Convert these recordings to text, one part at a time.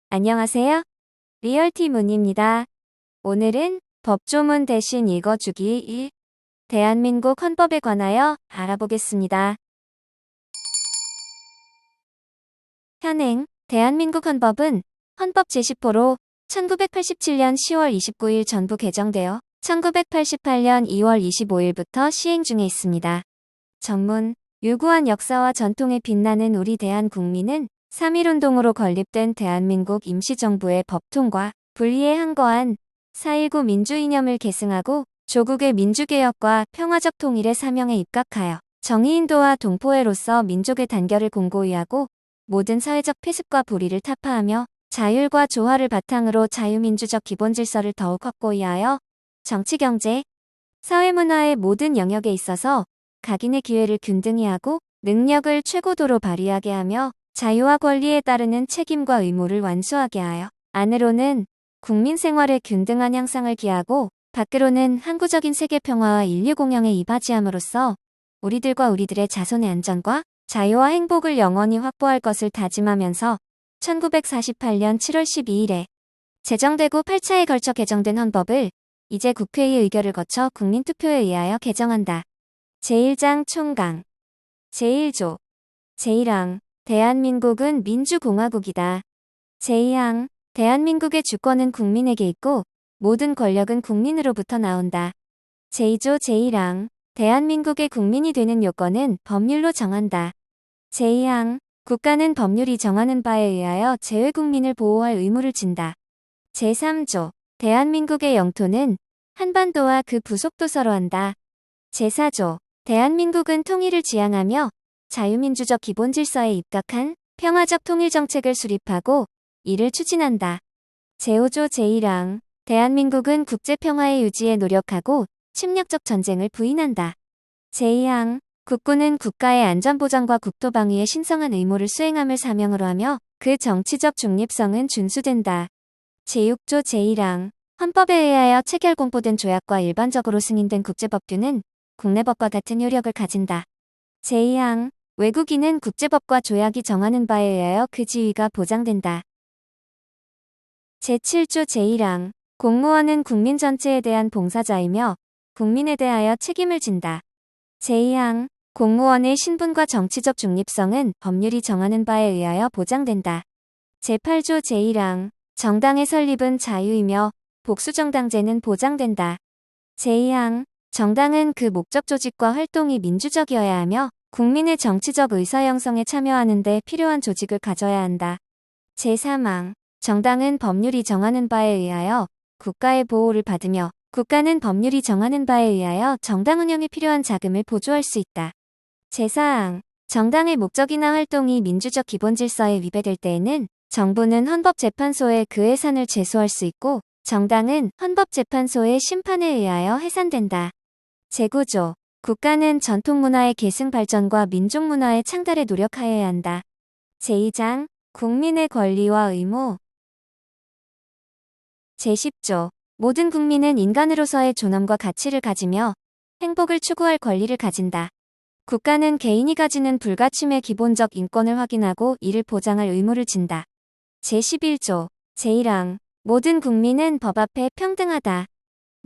안녕하세요. 리얼티 문입니다. 오늘은 법조문 대신 읽어주기 1. 대한민국 헌법에 관하여 알아보겠습니다. 현행 대한민국 헌법은 헌법 제10호로 1987년 10월 29일 전부 개정되어 1988년 2월 25일부터 시행 중에 있습니다. 전문, 유구한 역사와 전통에 빛나는 우리 대한국민은 3.1운동으로 건립된 대한민국 임시정부의 법통과 분리에 항거한 4.19 민주이념을 계승하고 조국의 민주개혁과 평화적 통일의 사명에 입각하여 정의인도와 동포애로서 민족의 단결을 공고히 하고 모든 사회적 폐습과 불의를 타파하며 자율과 조화를 바탕으로 자유민주적 기본질서를 더욱 확고히 하여 정치, 경제, 사회문화의 모든 영역에 있어서 각인의 기회를 균등히 하고 능력을 최고도로 발휘하게 하며 자유와 권리에 따르는 책임과 의무를 완수하게 하여 안으로는 국민 생활의 균등한 향상을 기하고 밖으로는 항구적인 세계 평화와 인류 공영에 이바지함으로써 우리들과 우리들의 자손의 안전과 자유와 행복을 영원히 확보할 것을 다짐하면서 1948년 7월 12일에 제정되고 8차에 걸쳐 개정된 헌법을 이제 국회의 의결을 거쳐 국민투표에 의하여 개정한다. 제1장 총강 제1조 제1항 대한민국은 민주공화국이다. 제2항 대한민국의 주권은 국민에게 있고 모든 권력은 국민으로부터 나온다. 제2조 제1항 대한민국의 국민이 되는 요건은 법률로 정한다. 제2항 국가는 법률이 정하는 바에 의하여 재외국민을 보호할 의무를 진다. 제3조 대한민국의 영토는 한반도와 그 부속도서로 한다. 제4조 대한민국은 통일을 지향하며 자유민주적 기본질서에 입각한 평화적 통일정책을 수립하고 이를 추진한다. 제5조 제1항 대한민국은 국제평화의 유지에 노력하고 침략적 전쟁을 부인한다. 제2항 국군은 국가의 안전보장과 국토방위에 신성한 의무를 수행함을 사명으로 하며 그 정치적 중립성은 준수된다. 제6조 제1항 헌법에 의하여 체결 공포된 조약과 일반적으로 승인된 국제법규는 국내법과 같은 효력을 가진다. 제2항 외국인은 국제법과 조약이 정하는 바에 의하여 그 지위가 보장된다. 제7조 제1항 공무원은 국민 전체에 대한 봉사자이며 국민에 대하여 책임을 진다. 제2항 공무원의 신분과 정치적 중립성은 법률이 정하는 바에 의하여 보장된다. 제8조 제1항 정당의 설립은 자유이며 복수정당제는 보장된다. 제2항 정당은 그 목적 조직과 활동이 민주적이어야 하며 국민의 정치적 의사 형성에 참여하는 데 필요한 조직을 가져야 한다. 제3항 정당은 법률이 정하는 바에 의하여 국가의 보호를 받으며 국가는 법률이 정하는 바에 의하여 정당 운영에 필요한 자금을 보조할 수 있다. 제4항 정당의 목적이나 활동이 민주적 기본질서에 위배될 때에는 정부는 헌법재판소에 그 해산을 제소할 수 있고 정당은 헌법재판소의 심판에 의하여 해산된다. 제9조 국가는 전통문화의 계승 발전과 민족문화의 창달에 노력하여야 한다. 제2장 국민의 권리와 의무 제10조 모든 국민은 인간으로서의 존엄과 가치를 가지며 행복을 추구할 권리를 가진다. 국가는 개인이 가지는 불가침의 기본적 인권을 확인하고 이를 보장할 의무를 진다. 제11조 제1항 모든 국민은 법 앞에 평등하다.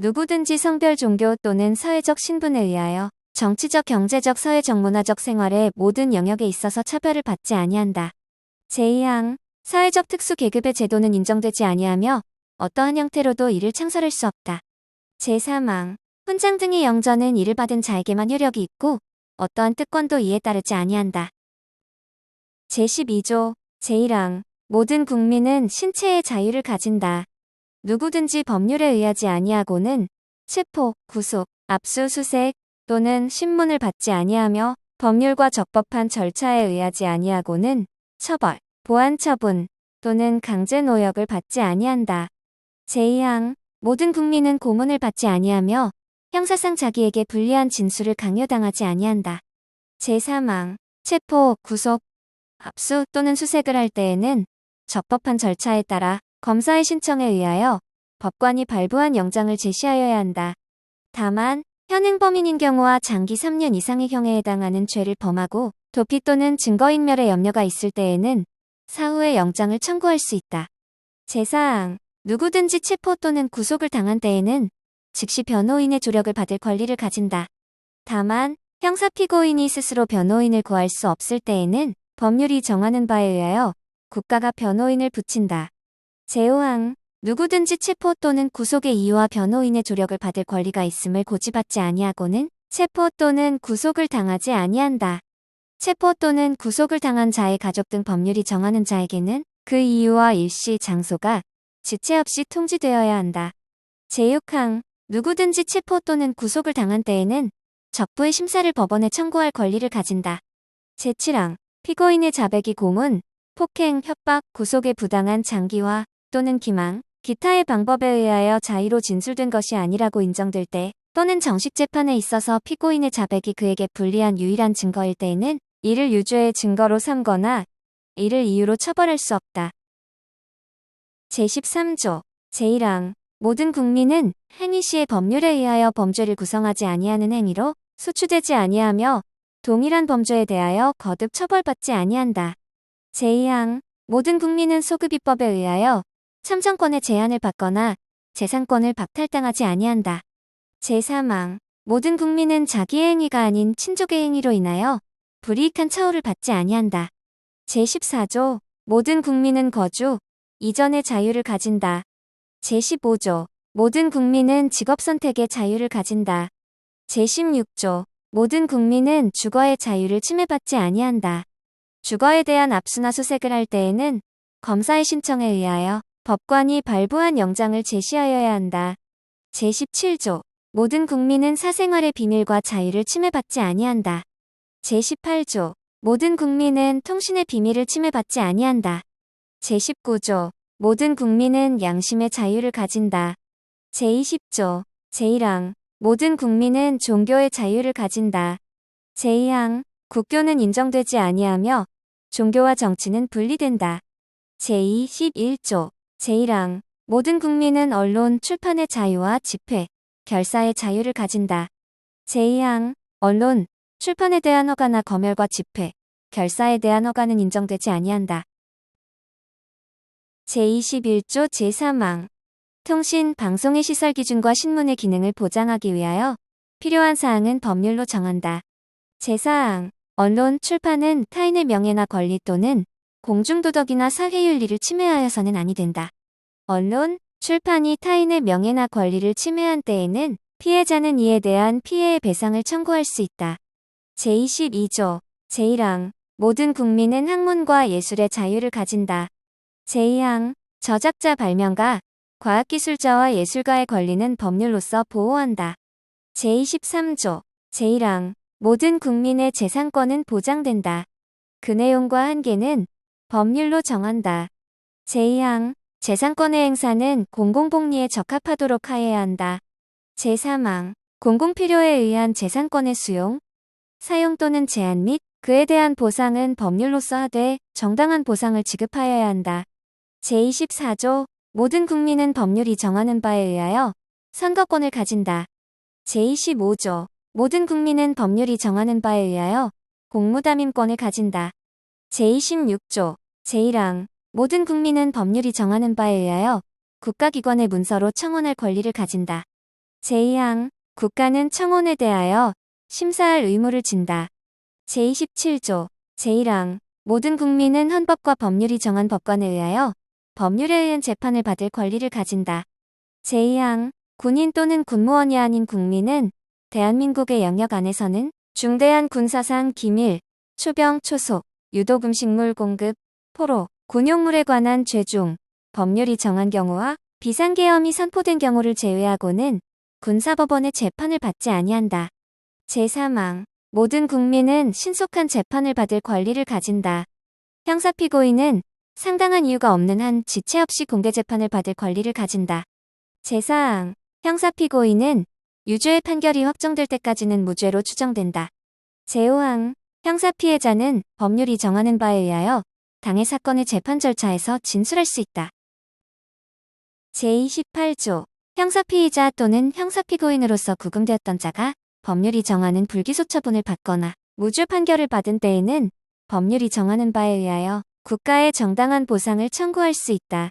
누구든지 성별, 종교 또는 사회적 신분에 의하여 정치적, 경제적, 사회적, 문화적 생활의 모든 영역에 있어서 차별을 받지 아니한다. 제2항 사회적 특수 계급의 제도는 인정되지 아니하며 어떠한 형태로도 이를 창설할 수 없다. 제3항 훈장 등의 영전은 이를 받은 자에게만 효력이 있고 어떠한 특권도 이에 따르지 아니한다. 제12조 제1항 모든 국민은 신체의 자유를 가진다. 누구든지 법률에 의하지 아니하고는 체포, 구속, 압수수색 또는 신문을 받지 아니하며 법률과 적법한 절차에 의하지 아니하고는 처벌, 보안처분 또는 강제노역을 받지 아니한다. 제2항 모든 국민은 고문을 받지 아니하며 형사상 자기에게 불리한 진술을 강요당하지 아니한다. 제3항 체포, 구속, 압수 또는 수색을 할 때에는 적법한 절차에 따라 검사의 신청에 의하여 법관이 발부한 영장을 제시하여야 한다. 다만 현행 범인인 경우와 장기 3년 이상의 형에 해당하는 죄를 범하고 도피 또는 증거인멸의 염려가 있을 때에는 사후에 영장을 청구할 수 있다. 제4항 누구든지 체포 또는 구속을 당한 때에는 즉시 변호인의 조력을 받을 권리를 가진다. 다만 형사 피고인이 스스로 변호인을 구할 수 없을 때에는 법률이 정하는 바에 의하여 국가가 변호인을 붙인다. 제5항 누구든지 체포 또는 구속의 이유와 변호인의 조력을 받을 권리가 있음을 고지받지 아니하고는 체포 또는 구속을 당하지 아니한다. 체포 또는 구속을 당한 자의 가족 등 법률이 정하는 자에게는 그 이유와 일시, 장소가 지체 없이 통지되어야 한다. 제6항 누구든지 체포 또는 구속을 당한 때에는 적부의 심사를 법원에 청구할 권리를 가진다. 제7항 피고인의 자백이 고문, 폭행, 협박, 구속의 부당한 장기화 또는 기망, 기타의 방법에 의하여 자의로 진술된 것이 아니라고 인정될 때 또는 정식 재판에 있어서 피고인의 자백이 그에게 불리한 유일한 증거일 때에는 이를 유죄의 증거로 삼거나 이를 이유로 처벌할 수 없다. 제13조 제1항 모든 국민은 행위 시에 법률에 의하여 범죄를 구성하지 아니하는 행위로 소추되지 아니하며 동일한 범죄에 대하여 거듭 처벌받지 아니한다. 제2항 모든 국민은 소급입법에 의하여 참정권의 제한을 받거나 재산권을 박탈당하지 아니한다. 제3항 모든 국민은 자기의 행위가 아닌 친족의 행위로 인하여 불이익한 처우를 받지 아니한다. 제14조 모든 국민은 거주, 이전의 자유를 가진다. 제15조 모든 국민은 직업선택의 자유를 가진다. 제16조 모든 국민은 주거의 자유를 침해받지 아니한다. 주거에 대한 압수나 수색을 할 때에는 검사의 신청에 의하여 법관이 발부한 영장을 제시하여야 한다. 제17조 모든 국민은 사생활의 비밀과 자유를 침해받지 아니한다. 제18조 모든 국민은 통신의 비밀을 침해받지 아니한다. 제19조 모든 국민은 양심의 자유를 가진다. 제20조 제1항 모든 국민은 종교의 자유를 가진다. 제2항 국교는 인정되지 아니하며 종교와 정치는 분리된다. 제21조 제1항 모든 국민은 언론, 출판의 자유와 집회, 결사의 자유를 가진다. 제2항 언론, 출판에 대한 허가나 검열과 집회, 결사에 대한 허가는 인정되지 아니한다. 제21조 제3항 통신, 방송의 시설 기준과 신문의 기능을 보장하기 위하여 필요한 사항은 법률로 정한다. 제4항 언론, 출판은 타인의 명예나 권리 또는 공중도덕이나 사회윤리를 침해하여서는 아니 된다. 언론, 출판이 타인의 명예나 권리를 침해한 때에는 피해자는 이에 대한 피해의 배상을 청구할 수 있다. 제22조 제1항 모든 국민은 학문과 예술의 자유를 가진다. 제2항 저작자 발명가, 과학기술자와 예술가의 권리는 법률로서 보호한다. 제23조 제1항 모든 국민의 재산권은 보장된다. 그 내용과 한계는 법률로 정한다. 제2항 재산권의 행사는 공공복리에 적합하도록 하여야 한다. 제3항 공공필요에 의한 재산권의 수용, 사용 또는 제한 및 그에 대한 보상은 법률로서 하되 정당한 보상을 지급하여야 한다. 제24조 모든 국민은 법률이 정하는 바에 의하여 선거권을 가진다. 제25조 모든 국민은 법률이 정하는 바에 의하여 공무담임권을 가진다. 제26조 제1항 모든 국민은 법률이 정하는 바에 의하여 국가기관의 문서로 청원할 권리를 가진다. 제2항 국가는 청원에 대하여 심사할 의무를 진다. 제27조 제1항 모든 국민은 헌법과 법률이 정한 법관에 의하여 법률에 의한 재판을 받을 권리를 가진다. 제2항 군인 또는 군무원이 아닌 국민은 대한민국의 영역 안에서는 중대한 군사상 기밀, 초병, 초속, 유독 음식물 공급, 포로, 군용물에 관한 죄 중 법률이 정한 경우와 비상계엄이 선포된 경우를 제외하고는 군사법원의 재판을 받지 아니한다. 제3항 모든 국민은 신속한 재판을 받을 권리를 가진다. 형사피고인은 상당한 이유가 없는 한 지체 없이 공개재판을 받을 권리를 가진다. 제4항 형사피고인은 유죄의 판결이 확정될 때까지는 무죄로 추정된다. 제5항 형사피해자는 법률이 정하는 바에 의하여 당해 사건의 재판 절차에서 진술할 수 있다. 제28조 형사피의자 또는 형사피고인으로서 구금되었던 자가 법률이 정하는 불기소 처분을 받거나 무죄 판결을 받은 때에는 법률이 정하는 바에 의하여 국가에 정당한 보상을 청구할 수 있다.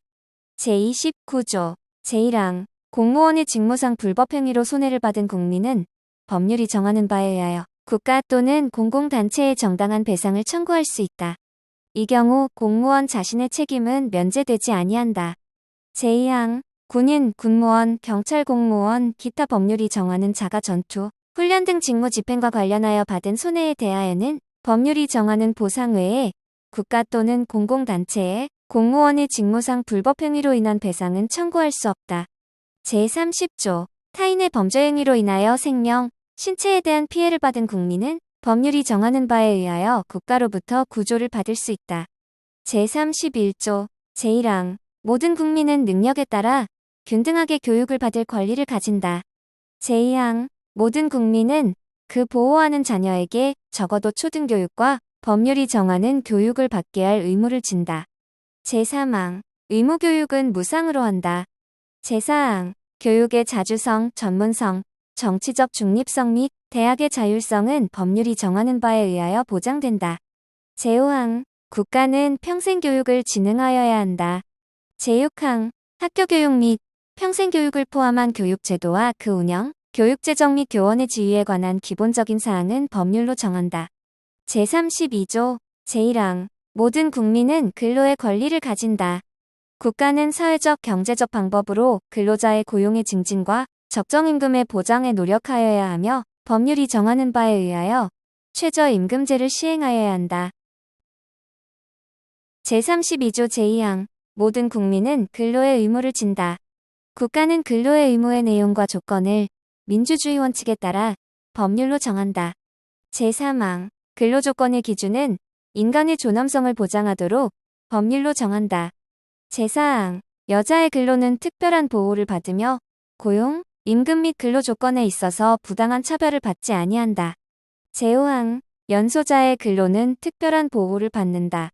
제29조 제1항 공무원의 직무상 불법행위로 손해를 받은 국민은 법률이 정하는 바에 의하여 국가 또는 공공단체에 정당한 배상을 청구할 수 있다. 이 경우 공무원 자신의 책임은 면제되지 아니한다. 제2항 군인, 군무원, 경찰 공무원, 기타 법률이 정하는 자가 전투, 훈련 등 직무 집행과 관련하여 받은 손해에 대하여는 법률이 정하는 보상 외에 국가 또는 공공단체에 공무원의 직무상 불법행위로 인한 배상은 청구할 수 없다. 제30조 타인의 범죄행위로 인하여 생명, 신체에 대한 피해를 받은 국민은 법률이 정하는 바에 의하여 국가로부터 구조를 받을 수 있다. 제31조 제1항 모든 국민은 능력에 따라 균등하게 교육을 받을 권리를 가진다. 제2항 모든 국민은 그 보호하는 자녀에게 적어도 초등교육과 법률이 정하는 교육을 받게 할 의무를 진다. 제3항 의무교육은 무상으로 한다. 제4항 교육의 자주성, 전문성, 정치적 중립성 및 대학의 자율성은 법률이 정하는 바에 의하여 보장된다. 제5항 국가는 평생교육을 진흥하여야 한다. 제6항 학교교육 및 평생교육을 포함한 교육제도와 그 운영, 교육재정 및 교원의 지위에 관한 기본적인 사항은 법률로 정한다. 제32조 제1항 모든 국민은 근로의 권리를 가진다. 국가는 사회적, 경제적 방법으로 근로자의 고용의 증진과 적정임금의 보장에 노력하여야 하며 법률이 정하는 바에 의하여 최저임금제를 시행하여야 한다. 제32조 제2항 모든 국민은 근로의 의무를 진다. 국가는 근로의 의무의 내용과 조건을 민주주의 원칙에 따라 법률로 정한다. 제3항 근로조건의 기준은 인간의 존엄성을 보장하도록 법률로 정한다. 제4항 여자의 근로는 특별한 보호를 받으며 고용, 임금 및 근로조건에 있어서 부당한 차별을 받지 아니한다. 제5항 연소자의 근로는 특별한 보호를 받는다.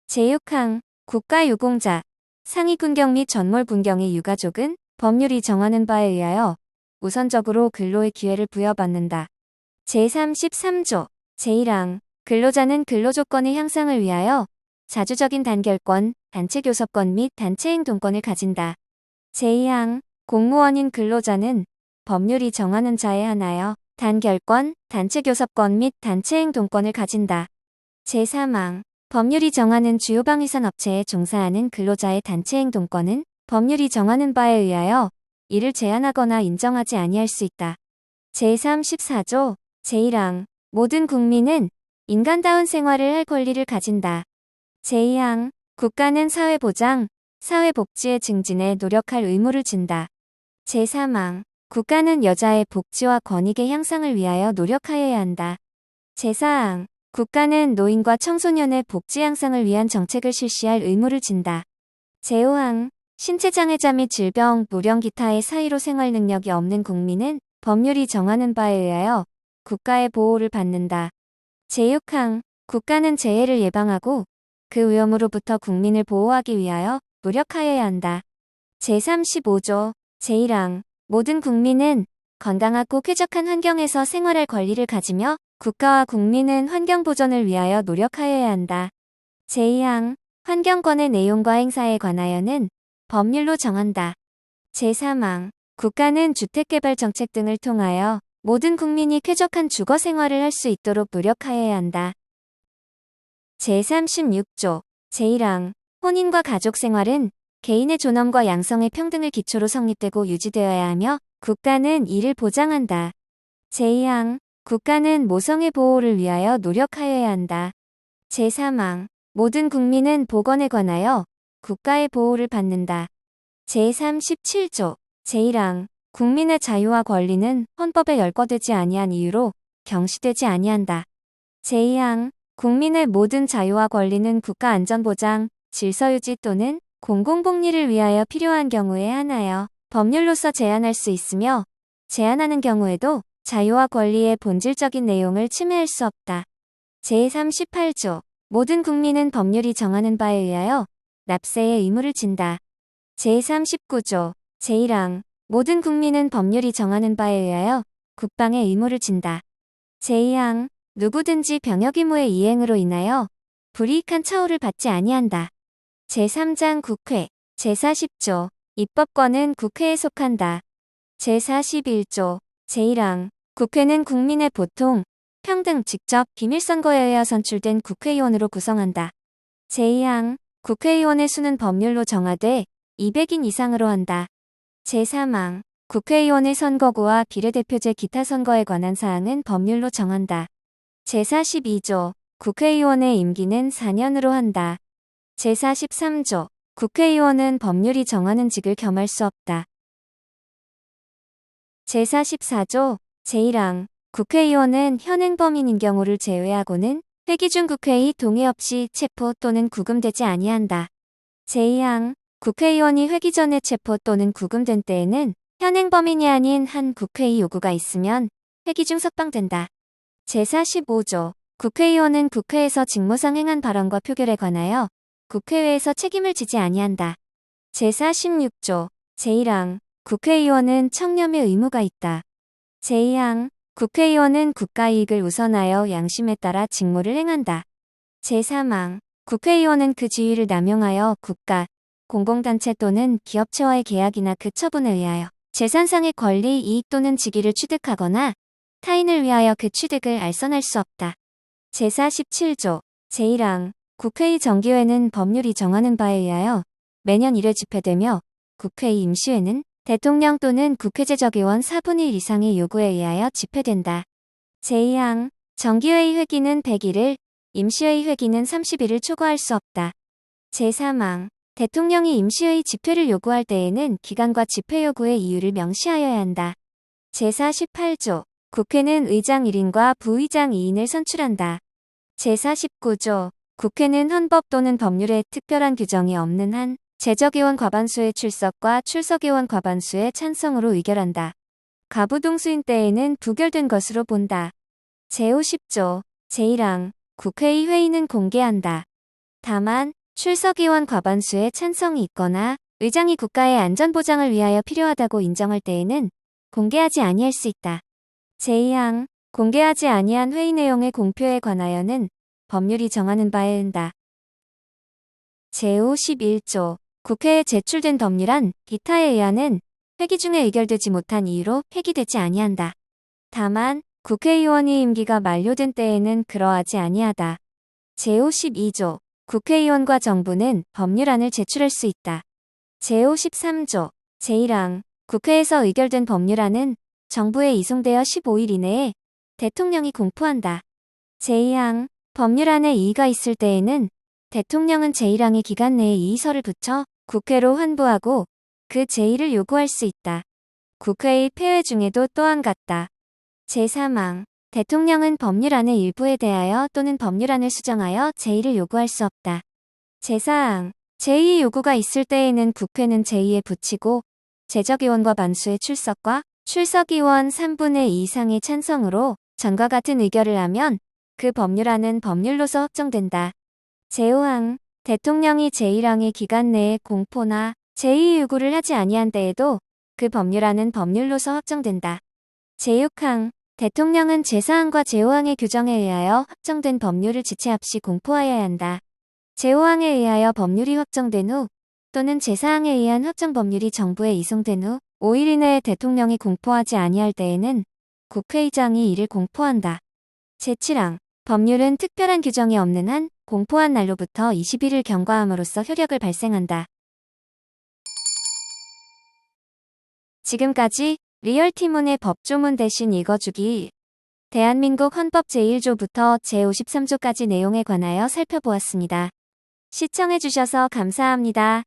제6항 국가유공자, 상위군경 및 전몰군경의 유가족은 법률이 정하는 바에 의하여 우선적으로 근로의 기회를 부여받는다. 제33조 제1항 근로자는 근로조건의 향상을 위하여 자주적인 단결권, 단체교섭권 및 단체행동권을 가진다. 제2항 공무원인 근로자는 법률이 정하는 자에 한하여 단결권, 단체교섭권 및 단체행동권을 가진다. 제3항 법률이 정하는 주요 방위산 업체에 종사하는 근로자의 단체행동권은 법률이 정하는 바에 의하여 이를 제한하거나 인정하지 아니할 수 있다. 제34조 제1항 모든 국민은 인간다운 생활을 할 권리를 가진다. 제2항 국가는 사회보장, 사회복지의 증진에 노력할 의무를 진다. 제3항 국가는 여자의 복지와 권익의 향상을 위하여 노력하여야 한다. 제4항 국가는 노인과 청소년의 복지 향상을 위한 정책을 실시할 의무를 진다. 제5항 신체장애자 및 질병, 무령 기타의 사유로 생활 능력이 없는 국민은 법률이 정하는 바에 의하여 국가의 보호를 받는다. 제6항 국가는 재해를 예방하고 그 위험으로부터 국민을 보호하기 위하여 노력하여야 한다. 제35조 제1항 모든 국민은 건강하고 쾌적한 환경에서 생활할 권리를 가지며 국가와 국민은 환경 보전을 위하여 노력하여야 한다. 제2항 환경권의 내용과 행사에 관하여는 법률로 정한다. 제3항 국가는 주택개발 정책 등을 통하여 모든 국민이 쾌적한 주거 생활을 할 수 있도록 노력하여야 한다. 제36조 제1항 혼인과 가족 생활은 개인의 존엄과 양성의 평등을 기초로 성립되고 유지되어야 하며 국가는 이를 보장한다. 제2항 국가는 모성의 보호를 위하여 노력하여야 한다. 제3항 모든 국민은 보건에 관하여 국가의 보호를 받는다. 제37조 제1항 국민의 자유와 권리는 헌법에 열거되지 아니한 이유로 경시되지 아니한다. 제2항 국민의 모든 자유와 권리는 국가 안전보장, 질서유지 또는 공공복리를 위하여 필요한 경우에 한하여 법률로서 제한할 수 있으며 제한하는 경우에도 자유와 권리의 본질적인 내용을 침해할 수 없다. 제38조 모든 국민은 법률이 정하는 바에 의하여 납세의 의무를 진다. 제39조 제1항 모든 국민은 법률이 정하는 바에 의하여 국방의 의무를 진다. 제2항 누구든지 병역 의무의 이행으로 인하여 불이익한 처우를 받지 아니한다. 제3장 국회 제40조 입법권은 국회에 속한다. 제41조 제1항 국회는 국민의 보통, 평등, 직접, 비밀선거에 의하여 선출된 국회의원으로 구성한다. 제2항 국회의원의 수는 법률로 정하되 200인 이상으로 한다. 제3항 국회의원의 선거구와 비례대표제 기타 선거에 관한 사항은 법률로 정한다. 제42조 국회의원의 임기는 4년으로 한다. 제43조 국회의원은 법률이 정하는 직을 겸할 수 없다. 제44조 제1항 국회의원은 현행 범인인 경우를 제외하고는 회기 중 국회의 동의 없이 체포 또는 구금되지 아니한다. 제2항 국회의원이 회기 전에 체포 또는 구금된 때에는 현행 범인이 아닌 한 국회의 요구가 있으면 회기 중 석방된다. 제45조 국회의원은 국회에서 직무상 행한 발언과 표결에 관하여 국회외에서 책임을 지지 아니한다. 제46조 제1항 국회의원은 청렴의 의무가 있다. 제2항 국회의원은 국가이익을 우선하여 양심에 따라 직무를 행한다. 제3항 국회의원은 그 지위를 남용하여 국가, 공공단체 또는 기업체와의 계약이나 그 처분에 의하여 재산상의 권리, 이익 또는 직위를 취득하거나 타인을 위하여 그 취득을 알선할 수 없다. 제47조 제1항 국회의 정기회는 법률이 정하는 바에 의하여 매년 1회 집회되며 국회의 임시회는 대통령 또는 국회제적의원 4분의 1 이상의 요구에 의하여 집회된다. 제2항 정기회의 회기는 100일을, 임시회의 회기는 30일을 초과할 수 없다. 제3항 대통령이 임시회의 집회를 요구할 때에는 기간과 집회 요구의 이유를 명시하여야 한다. 제48조 국회는 의장 1인과 부의장 2인을 선출한다. 제49조 국회는 헌법 또는 법률에 특별한 규정이 없는 한 제적의원 과반수의 출석과 출석의원 과반수의 찬성으로 의결한다. 가부동수인 때에는 부결된 것으로 본다. 제50조 제1항 국회의 회의는 공개한다. 다만 출석의원 과반수의 찬성이 있거나 의장이 국가의 안전보장을 위하여 필요하다고 인정할 때에는 공개하지 아니할 수 있다. 제2항 공개하지 아니한 회의 내용의 공표에 관하여는 법률이 정하는 바에 의한다. 제51조 국회에 제출된 법률안, 기타에 의하는 회기 중에 의결되지 못한 이유로 회기되지 아니한다. 다만 국회의원이 임기가 만료된 때에는 그러하지 아니하다. 제52조 국회의원과 정부는 법률안을 제출할 수 있다. 제53조 제1항 국회에서 의결된 법률안은 정부에 이송되어 15일 이내에 대통령이 공포한다. 제2항 법률안에 이의가 있을 때에는 대통령은 제1항의 기간 내에 이의서를 붙여 국회로 환부하고 그 제의를 요구할 수 있다. 국회의 폐회 중에도 또한 같다. 제3항 대통령은 법률안의 일부에 대하여 또는 법률안을 수정하여 제의를 요구할 수 없다. 제4항 제의 요구가 있을 때에는 국회는 제의에 붙이고 제적의원과 반수의 출석과 출석의원 3분의 2 이상의 찬성으로 전과 같은 의결을 하면 그 법률안은 법률로서 확정된다. 제5항 대통령이 제1항의 기간 내에 공포나 제의 요구를 하지 아니한 때에도 그 법률안은 법률로서 확정된다. 제6항 대통령은 제4항과 제5항의 규정에 의하여 확정된 법률을 지체 없이 공포하여야 한다. 제5항에 의하여 법률이 확정된 후 또는 제4항에 의한 확정 법률이 정부에 이송된 후 5일 이내에 대통령이 공포하지 아니할 때에는 국회의장이 이를 공포한다. 제7항 법률은 특별한 규정이 없는 한 공포한 날로부터 20일을 경과함으로써 효력을 발생한다. 지금까지 리얼티문의 법조문 대신 읽어주기 대한민국 헌법 제1조부터 제53조까지 내용에 관하여 살펴보았습니다. 시청해주셔서 감사합니다.